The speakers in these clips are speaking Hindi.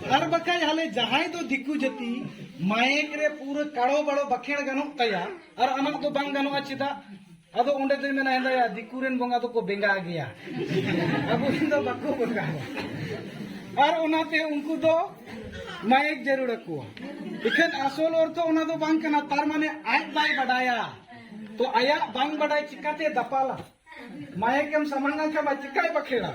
और बकाय हाले जहां तो दिक्कु जति माइक रे पूरा काड़ो बड़ो बखेड़ गानो तया और अमक तो बांग गानो चिदा अदो ओंडे तो मेना हेंदा दिक्कुरेन बोंगा तो को बेंगा गया अब इन दो बाको बोंगा और ओनाते उनको तो माइक जरूर को इखन असोल और तो ओना दो बांग कना तार माने आज बाय बडाया तो आया बांग बडाय चिकाते दपाला माइक हम समांगा के बा चिकाय बखेड़ा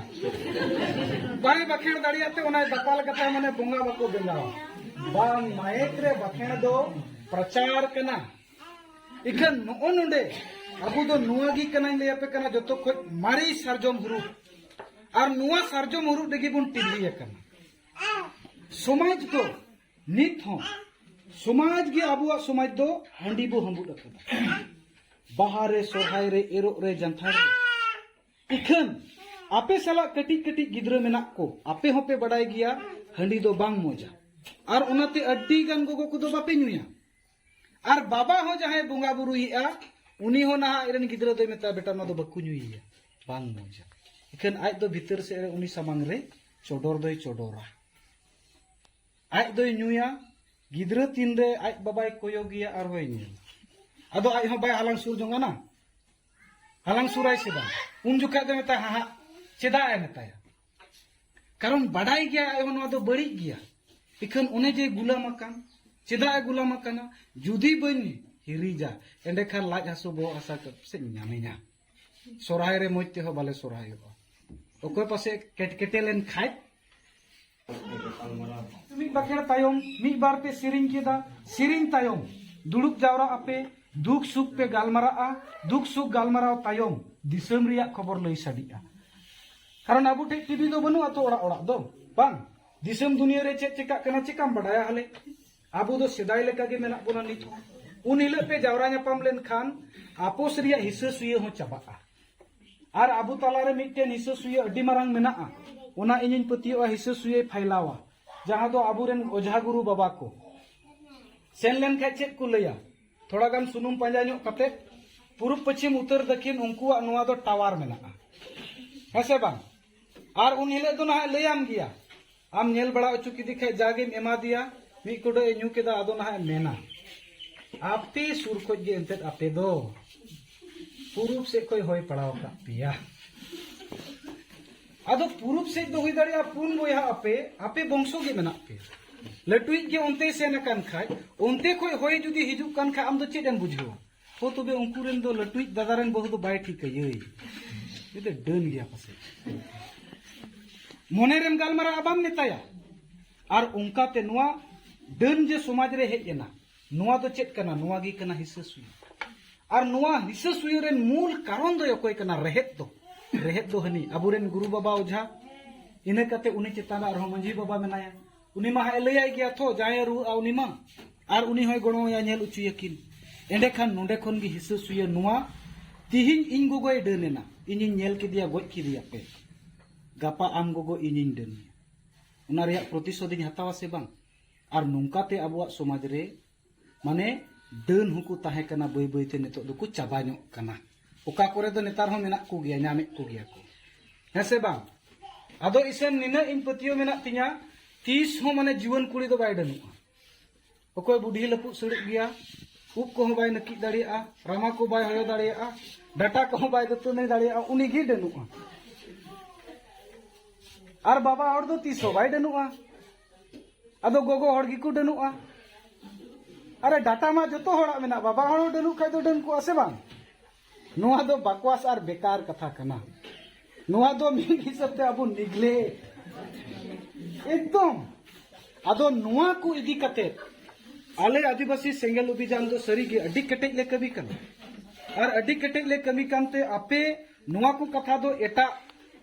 बाय बखेड़ दाड़ियाते ओना दपाल कथा माने बोंगा बाको बेंगा बांग माइक रे बखेड़ दो प्रचार कना इखन नो नोंडे अब तो नुआगी कना ले पे कना जतो खो मारी सरजम हुरु और नुआ सरजम हुरु देगी बुन टिल्ली कना समाज तो नित हो समाज के अबुआ समाज दो हंडी बो हंबुड अकदा बाहरे सोहाय रे एरो रे जंथार इखन आपे सला कटी कटी गिद्र मेना को आपे होपे बडाय गिया हंडी दो बांग मोजा और उनाते अड्डी गन गोगो को दो बापे नुया और बाबा हो जहां बोंगा बुरु हिआ उनी हो ना इरन गिद्र दो मेता बेटा ना दो बकु नुइया बांग मोजा इखन आज दो भीतर से उनी सामांग रे चोडोर दोय चोडोरा आज दो नुया गिद्र तीन रे आज बाबाय कोयोगिया और होय नु अदो आज हो बाय हालांग सुर जोंगा ना हालांग सुराय से बा उन जुका दो मेता हा चेदा ए मेताया कारण बडाई गया आयो नो दो बड़ी गया इखन उने जे गुलाम अकान चेदा ए गुलाम अकाना जुदी बनी हिरीजा एंडे खान लाज हासु बो आशा से ᱧᱟᱢᱮᱧᱟ सोराय रे मोजते हो बाले सोराय हो ओको पासे केटकेटेलेन खाय मी बखेड़ तायम मी बार पे सिरिंग केदा सिरिंग तायम दुड़ुब जावरा आपे दुख सुख पे गालमारा दुख सुख गालमाराव तायम दिसम रिया खबर लई साडिया कारण आबु ठे टीवी दो बनु तो ओड़ा ओड़ा दो बांग दिसम दुनिया रे चेक चिका कना चिकाम बडाया हले आबु दो सिदाय लेका गे मेना बोना नित उन हिल पे जावरा ᱧᱟᱯᱟᱢ लेन खान आपोस रिया हिस्सा सुये हो चाबा और आबु तालारे मिटन हिस्सा सुये अड्डी मारांग मेना ओना इनिन पतियो हिस्सा सुये फैलावा जहां दो आबुरेन ओझा गुरु बाबा को सेन लेन खा चेक को लया थोड़ा गान सुनुम पंजा ᱧᱚᱜ कते पूर्व पश्चिम उत्तर दक्षिण उनकुआ नुआ दो टावर मेना हेसे बांग और उन हिले दो ना लयाम गिया आम नेल बड़ा अचु किदि खे जागे एमा दिया मी कोडो न्यू केदा अदो ना मेना आपे सुर खोज गे एंते आपे दो पूर्व से कोई होय पड़ाव का पिया अदो पूर्व से दो हुई दाड़िया पुन बोया आपे आपे बंशो गे मेना पे लटुई के ओंते से न कान खाय ओंते कोई होय जुदी हिजु कान खा आम दो चेद एम बुझो हो तबे उनकुरेन दो लटुई दादारेन बहु दो बाय ठीक ये इते डन गया पासे मोनेरेम गालमारा अबाम नेताया और उनका ते नुआ डन जे समाज रे हेजना नुआ दो चेत कना नुआ गी कना हिस्सा सुई और नुआ हिस्सा सुई रेन मूल कारण दो यकोय कना रेहेत दो हनी अबुरेन गुरु बाबा ओझा इने कते उनी चेताना और मंझी बाबा मेनाया उनी मा हाय लयाय गया थो जाय रु आ उनी मा और उनी होय गणो या नेल उचु यकिन एंडे खान नोंडे खन गी हिस्सा सुई नुआ तिहिन इन गोगोय डनेना इनि नेल किदिया गोज किदिया पे गापा आम गोगो इनिन डन उना रिया प्रतिशोध इन हतावा से बांग और नोंकाते अबुआ समाज रे माने डन हुकु ताहे कना बय बयते नितो दुकु चाबा ᱧᱚᱜ कना ओका कोरे दो नेतार हो मेना को गिया ᱧᱟᱢᱮ को गिया को हेसे बांग आदो इसेन निना इन पतियो मेना तिया 30 हो माने जीवन कुड़ी दो बाय डनु ओकोय बुढ़ी लपु सड़क गिया उप को बाय नकी दाड़िया रामा को बाय होयो दाड़िया डाटा को बाय दतो नहीं दाड़िया उनी गी डनु और बाबा और दो 30 हो बाय डनु आदो गोगो हड़ गी को डनु अरे डाटा मा जो होड़ा मेना बाबा हड़ डनु खाय दो डन को आसे बांग नुआ दो बकवास और बेकार कथा कना नुआ दो मी हिसाब ते अबु निगले एकदम अदो नुआ को इदी कते आले आदिवासी सेंगल अभियान दो सरी गे अड्डी कटेज ले कमी कना और अड्डी कटेज ले कमी कामते आपे नुआ को कथा दो एटा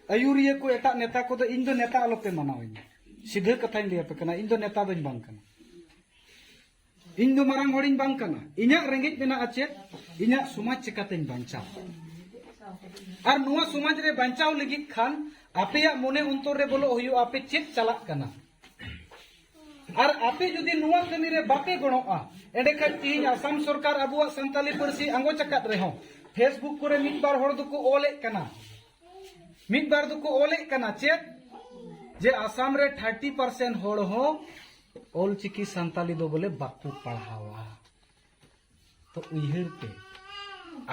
अयुरिया को एटा नेता को दो इन दो नेता आलो पे मनावኝ सीधे कथा इन ले पे कना इन दो नेता दोñ बांग कना इन दो मारांग हड़िन बांग कना इना रेंगेज बेना आचे इना समाज चिकातेñ बांचा और नुआ समाज रे बांचाव लगित खान आपे मोने अंतर रे बोलो हुयो आपे चेक चला कना और आपे जुदी नुआ कमी रे बापे गणोआ एडे खान तीन आसाम सरकार अबुआ संताली परसी आंगो चकात रे हो फेसबुक करे मिट बार हड़ दुको ओले कना मिट बार दुको ओले कना चेक जे आसाम रे 30% होड़ हो ऑल चिकी संताली दो बोले बाकू पढ़ावा तो उइहर पे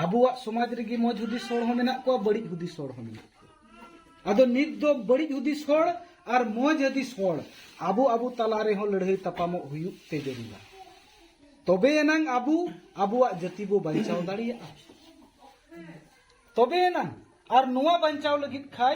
आबुआ समाज रेगी मौज हुदिस होड़ हो मेना को बड़ी हुदिस होड़ हो मेना अदो नित दो बड़ी हुदिस होड़ और मौज हुदिस होड़ आबू आबू तलारे हो लड़ाई तपामो हुयुक ते जरूरा तबे एनांग आबू आबुआ जाति बो बचाव दाड़िया तबे एनांग और नुआ बचाव लगित खाय